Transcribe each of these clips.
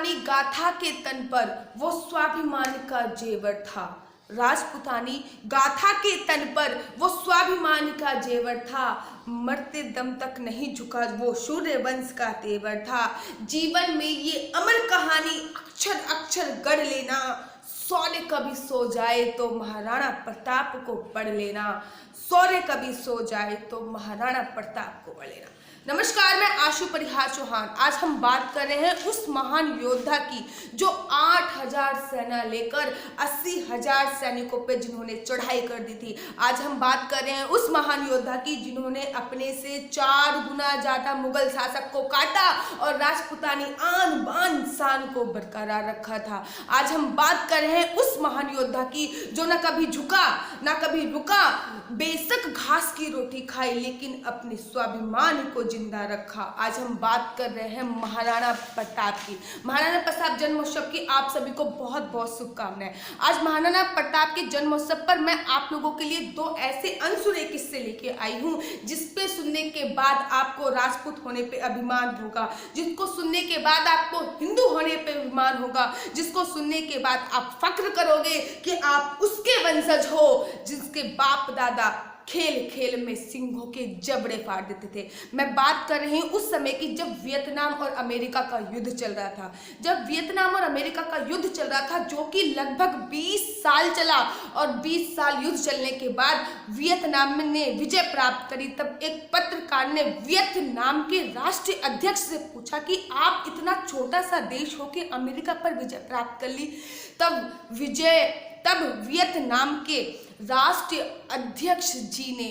राजपुतानी गाथा के तन पर वो स्वाभिमान का जेवर था। राजपुतानी गाथा के तन पर वो स्वाभिमान का जेवर था। मरते दम तक नहीं झुका वो सूर्य वंश का तेवर था। जीवन में ये अमर कहानी अक्षर अक्षर गढ़ लेना। सौर्य कभी सो जाए तो महाराणा प्रताप को पढ़ लेना। सौर्य कभी सो जाए तो महाराणा प्रताप को पढ़ लेना। नमस्कार, मैं आशु परिहार चौहान। आज हम बात कर रहे हैं उस महान योद्धा की जो 8,000 सेना लेकर 80,000 सैनिकों पे जिन्होंने चढ़ाई कर दी थी। आज हम बात कर रहे हैं उस महान योद्धा की जिन्होंने अपने से 4 गुना ज्यादा मुगल शासक को काटा और राजपुतानी आन बान शान को बरकरार रखा था। आज हम बात कर रहे हैं उस महान योद्धा की जो न कभी झुका न कभी रुका, बेशक घास की रोटी खाई लेकिन अपने स्वाभिमान को जिंदा रखा। आज हम बात कर रहे हैं महाराणा प्रताप की। महाराणा प्रताप जन्मोत्सव की आप सभी को बहुत बहुत शुभकामनाएं। आज महाराणा प्रताप के जन्मोत्सव पर मैं आप लोगों के लिए 2 ऐसे अनसुने किस्से लेके आई हूं जिसपे सुनने के बाद आपको राजपूत होने पे अभिमान होगा, जिसको सुनने के बाद आपको हिंदू होने पे अभिमान होगा, जिसको सुनने के बाद आप फक्र करोगे कि आप उसके वंशज हो जिसके बाप दादा खेल खेल में सिंहों के जबड़े फाड़ देते थे। मैं बात कर रही हूँ उस समय की जब वियतनाम और अमेरिका का युद्ध चल रहा था। जब वियतनाम और अमेरिका का युद्ध चल रहा था जो कि लगभग 20 साल चला और 20 साल युद्ध चलने के बाद वियतनाम ने विजय प्राप्त करी। तब एक पत्रकार ने वियतनाम के राष्ट्रीय अध्यक्ष से पूछा कि आप इतना छोटा सा देश हो के अमेरिका पर विजय प्राप्त कर ली। तब वियतनाम के राष्ट्रीय अध्यक्ष जी ने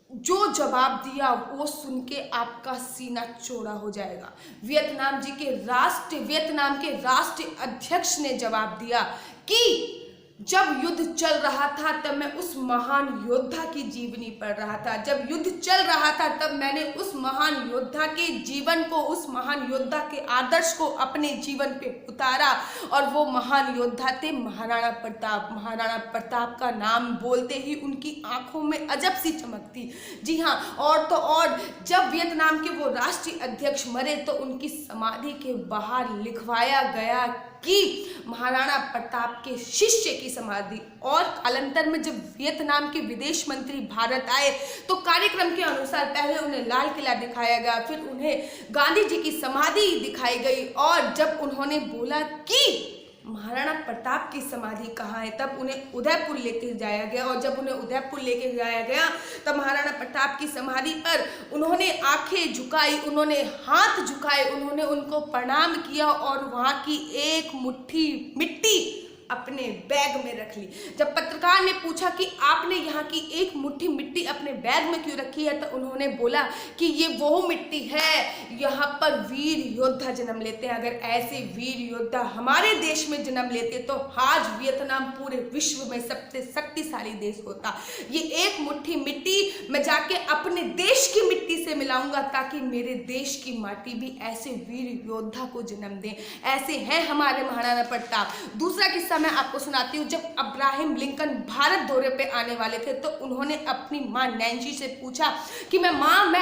जो जवाब दिया वो सुन के आपका सीना चौड़ा हो जाएगा। वियतनाम के राष्ट्रीय अध्यक्ष ने जवाब दिया कि जब युद्ध चल रहा था तब मैं उस महान योद्धा की जीवनी पढ़ रहा था। जब युद्ध चल रहा था तब मैंने उस महान योद्धा के जीवन को, उस महान योद्धा के आदर्श को अपने जीवन पे उतारा और वो महान योद्धा थे महाराणा प्रताप। महाराणा प्रताप का नाम बोलते ही उनकी आंखों में अजब सी चमक थी। जी हाँ, और तो और जब वियतनाम के वो राष्ट्रीय अध्यक्ष मरे तो उनकी समाधि के बाहर लिखवाया गया कि महाराणा प्रताप के शिष्य की समाधि। और कालांतर में जब वियतनाम के विदेश मंत्री भारत आए तो कार्यक्रम के अनुसार पहले उन्हें लाल किला दिखाया गया, फिर उन्हें गांधी जी की समाधि दिखाई गई और जब उन्होंने बोला कि महाराणा प्रताप की समाधि कहाँ है तब उन्हें उदयपुर लेके जाया गया। और जब उन्हें उदयपुर लेके जाया गया तब महाराणा प्रताप की समाधि पर उन्होंने आंखें झुकाई, उन्होंने हाथ झुकाए, उन्होंने उनको प्रणाम किया और वहाँ की एक मुट्ठी मिट्टी अपने बैग में रख ली। जब पत्रकार ने पूछा कि आपने यहाँ की एक मुट्ठी मिट्टी अपने बैग में क्यों रखी है तो उन्होंने बोला कि ये वो मिट्टी है यहाँ पर वीर योद्धा जन्म लेते हैं। अगर ऐसे वीर योद्धा हमारे देश में जन्म लेते तो आज वियतनाम पूरे विश्व में सबसे शक्तिशाली देश होता। ये एक मुट्ठी मिट्टी मैं जाके अपने देश की मिट्टी से मिलाऊंगा ताकि मेरे देश की माटी भी ऐसे वीर योद्धा को जन्म दे। ऐसे हैं हमारे महाराणा प्रताप। दूसरा किस्सा मैं आपको सुनाती हूँ। जब अब्राहम लिंकन भारत दौरे पे आने वाले थे तो उन्होंने अपनी माँ नैन्सी से पूछा कि मैं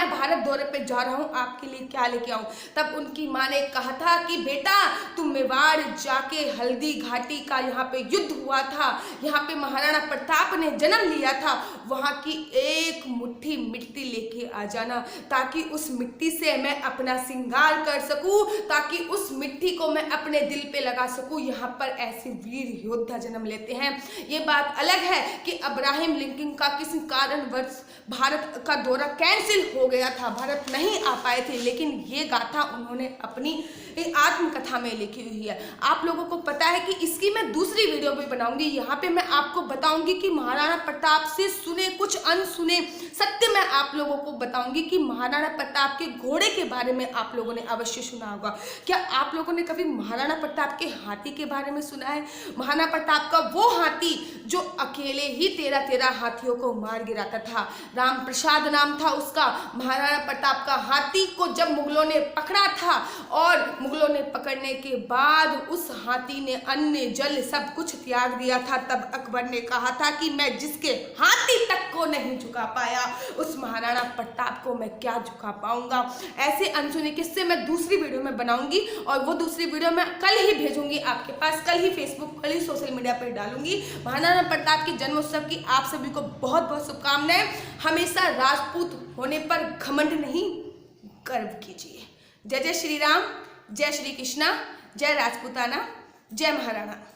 भारत दौरे पे जा रहा हूँ, आपके लिए क्या लेके आऊँ। तब उनकी माँ ने कहा था कि बेटा तुम मेवाड़ जाके हल्दी घाटी का यहाँ पे युद्ध हुआ था, यहाँ पे महाराणा प्रताप ने जन्म लिया था, वहाँ की एक मुट्ठी मिट्टी लेके आ जाना ताकि उस मिट्टी से मैं अपना श्रृंगार कर सकूँ, ताकि उस मिट्टी को मैं अपने दिल पे लगा सकूँ। यहाँ पर ऐसे वीर योद्धा जन्म लेते हैं। ये बात अलग है कि अब्राहम लिंकन का किसी कारणवश भारत का दौरा कैंसिल हो गया था, भारत नहीं आ पाए थे, लेकिन ये गाथा उन्होंने अपनी आत्मकथा में लिखी हुई है। आप लोगों को पता है कि इसकी मैं दूसरी वीडियो भी बनाऊंगी। यहाँ पे मैं आपको बताऊंगी कि महाराणा प्रताप से सुने कुछ अनसुने सत्य मैं आप लोगों को बताऊंगी कि महाराणा प्रताप के घोड़े के बारे में आप लोगों ने अवश्य सुना होगा। क्या आप लोगों ने कभी महाराणा प्रताप के हाथी के बारे में सुना है? महाराणा प्रताप का वो हाथी जो अकेले ही 13 हाथियों को मार गिराता था। राम प्रसाद नाम था उसका। महाराणा प्रताप का हाथी को जब मुगलों ने पकड़ा था और मुगलों ने पकड़ने के बाद उस हाथी ने अन्न जल सब कुछ त्याग दिया था, तब अकबर ने कहा था कि मैं जिसके हाथी तक को नहीं झुका पाया उस महाराणा प्रताप को मैं क्या झुका पाऊंगा। ऐसे अनसुने किस्से मैं दूसरी वीडियो में बनाऊंगी और वो दूसरी वीडियो मैं कल ही भेजूंगी आपके पास, कल ही फेसबुक, कल ही सोशल मीडिया पर डालूंगी। महाराणा प्रताप के जन्मोत्सव की आप सभी को बहुत बहुत शुभकामनाएं। हमेशा राजपूत होने पर घमंड नहीं, गर्व कीजिए। जय जय श्री राम, जय श्री कृष्णा, जय राजपूताना, जय महाराणा।